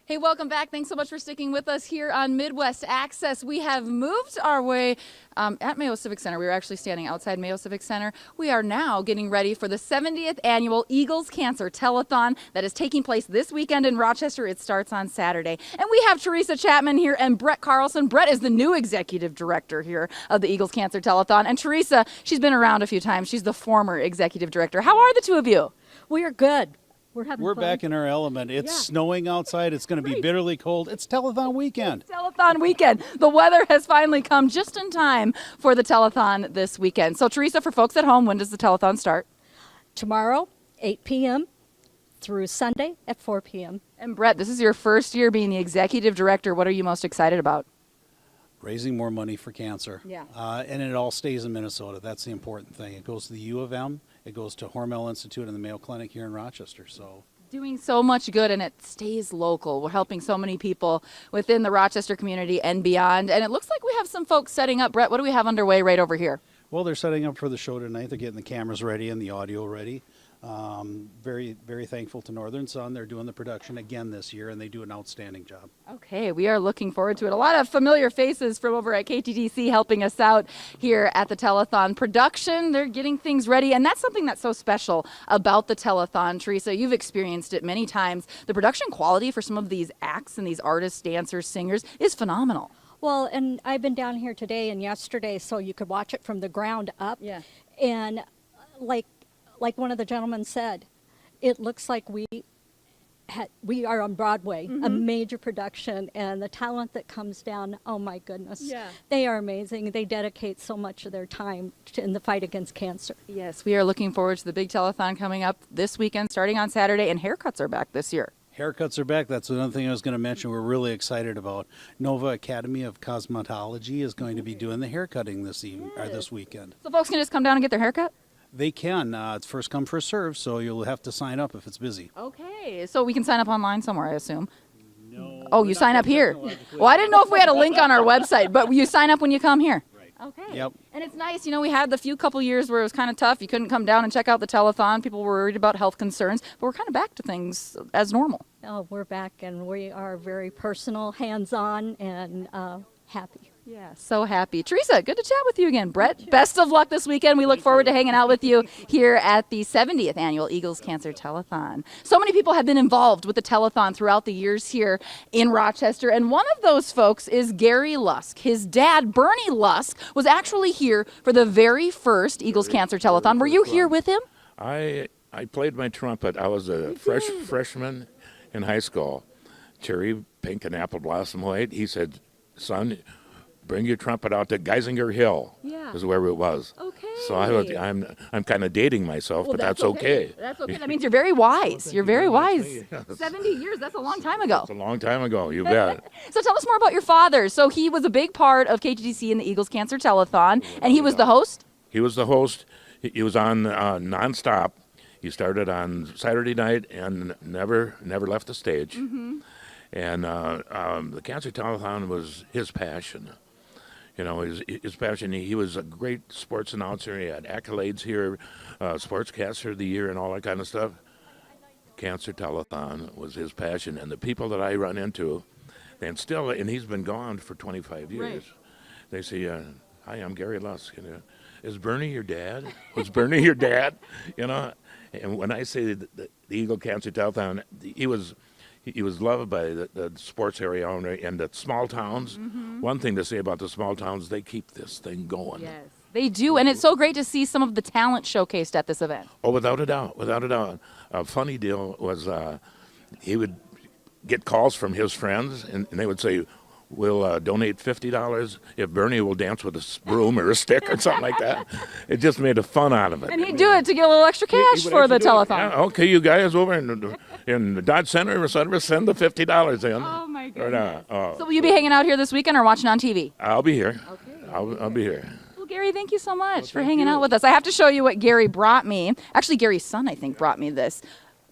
Hey, welcome back. Thanks so much for sticking with us here on Midwest Access. We have moved our way at Mayo Civic Center. We were actually standing outside Mayo Civic Center. We are now getting ready for the 70th annual Eagles Cancer Telethon that is taking place this weekend in Rochester. It starts on Saturday. And we have Teresa Chapman here and Brett Carlson. Brett is the new executive director here of the Eagles Cancer Telethon. And Teresa, she's been around a few times. She's the former executive director. How are the two of you? We are good. We're having We're fun. back in our element. It's snowing outside. It's going to be bitterly cold. It's Telethon weekend. Telethon weekend. The weather has finally come just in time for the telethon this weekend. So, Teresa, for folks at home, when does the telethon start? Tomorrow, 8 p.m. through Sunday at 4 p.m. And Brett, this is your first year being the executive director. What are you most excited about? Raising more money for cancer. Yeah. And it all stays in Minnesota. That's the important thing. It goes to the U of M. It goes to Hormel Institute and the Mayo Clinic here in Rochester. So Doing so much good, and it stays local. We're helping so many people within the Rochester community and beyond. And it looks like we have some folks setting up. Brett, what do we have underway right over here? well, they're setting up for the show tonight. They're getting the cameras ready and the audio ready. Very, very thankful to Northern Sun. They're doing the production again this year, and they do an outstanding job. Okay, we are looking forward to it. A lot of familiar faces from over at KTTC helping us out here at the Telethon production. They're getting things ready, and that's something that's so special about the Telethon. Teresa, you've experienced it many times. The production quality for some of these acts and these artists, dancers, singers is phenomenal. Well, and I've been down here today and yesterday, so you could watch it from the ground up. Yeah. And like one of the gentlemen said, it looks like we are on Broadway, a major production, and the talent that comes down, oh my goodness. Yeah. They are amazing. They dedicate so much of their time in the fight against cancer. Yes, we are looking forward to the big telethon coming up this weekend, starting on Saturday, and haircuts are back this year. Haircuts are back. That's another thing I was going to mention we're really excited about. Nova Academy of Cosmetology is going to be doing the haircutting this weekend. So folks can just come down and get their haircut? They can. It's first come, first serve, so you'll have to sign up if it's busy. Okay, so we can sign up online somewhere, I assume. No. Oh, you sign up here. Well, I didn't know if we had a link on our website, but you sign up when you come here. Right. Okay. Yep. And it's nice, we had the couple years where it was kind of tough. You couldn't come down and check out the telethon. People were worried about health concerns, but we're kind of back to things as normal. Oh, we're back, and we are very personal, hands-on, and happy. Yeah, so happy. Teresa, good to chat with you again. Brett, best of luck this weekend. We look forward to hanging out with you here at the 70th Annual Eagles Cancer Telethon. So many people have been involved with the telethon throughout the years here in Rochester, and one of those folks is Gary Lusk. His dad, Bernie Lusk, was actually here for the very first Eagles Cancer Telethon. Were you here with him? I played my trumpet. I was a freshman in high school. Cherry pink and apple blossom white. He said, "Son, bring your trumpet out to Geisinger Hill." Yeah. Is where it was. Okay. So I'm kind of dating myself, but that's okay. That's okay. That means you're very wise. You're very wise. 70 years, that's a long time ago. It's a long time ago, you bet. So tell us more about your father. So he was a big part of KTTC and the Eagles Cancer Telethon, and he was the host? He was the host. He was on nonstop. He started on Saturday night and never left the stage. Mm-hmm. And the Cancer Telethon was his passion. His passion. He was a great sports announcer. He had accolades here, Sportscaster of the Year and all that kind of stuff. Cancer Telethon was his passion. And the people that I run into, and he's been gone for 25 years. Right. They say, "Hi, I'm Gary Lusk. Is Bernie your dad? Was Bernie your dad?" And when I say the Eagle Cancer Telethon, he was loved by the sports area owner and the small towns. Mm-hmm. One thing to say about the small towns, they keep this thing going. Yes, they do. And it's so great to see some of the talent showcased at this event. Oh, without a doubt. A funny deal was he would get calls from his friends, and they would say, "We'll donate $50 if Bernie will dance with a broom or a stick," or something like that. It just made a fun out of it. And he'd do it to get a little extra cash for the telethon. Yeah, okay, you guys over in the Dodge Center, etc., send the $50 in. Oh, my goodness. So So will you be hanging out here this weekend or watching on TV? I'll be here. Okay. I'll be here. Well, Gary, thank you so much for thank hanging you. out with us. I have to show you what Gary brought me. Actually, Gary's son, I think, brought me this.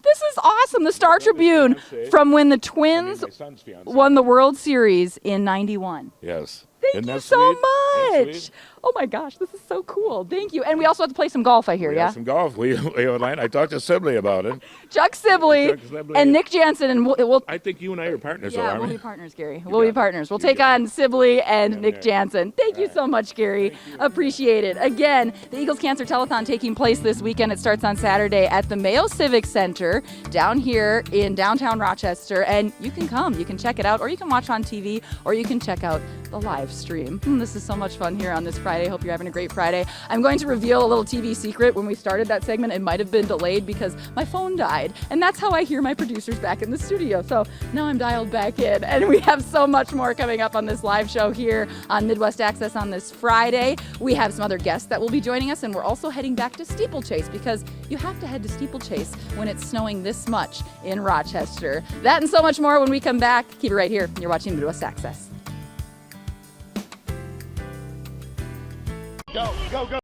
This is awesome. The Star Tribune from when the Twins My son's fiance. won the World Series in '91. Yes. Thank Isn't you that so sweet? Isn't that much. sweet? Oh my gosh, this is so cool. Thank you. And we also have to play some golf, I hear, We yeah? have some golf. We online. I talked to Sibley about it. Chuck Sibley Chuck Sibley. and Nick Jansen, and we'll I think you and I are partners, though, yeah, aren't we'll we? be partners, Gary. You We'll be got it. partners. We'll You take got on Sibley and Yeah, Nick Nick. Jansen. Thank you so much, Gary. Appreciate it. Again, the Eagles Cancer Telethon taking place this weekend. It starts on Saturday at the Mayo Civic Center down here in downtown Rochester. And you can come. You can check it out, or you can watch on TV, or you can check out the live stream. This is so much fun here on this Friday. Hope you're having a great Friday. I'm going to reveal a little TV secret. When we started that segment, it might have been delayed because my phone died. And that's how I hear my producers back in the studio. So now I'm dialed back in. And we have so much more coming up on this live show here on Midwest Access on this Friday. We have some other guests that will be joining us. And we're also heading back to Steeplechase because you have to head to Steeplechase when it's snowing this much in Rochester. That and so much more when we come back. Keep it right here. You're watching Midwest Access. Go, go, go.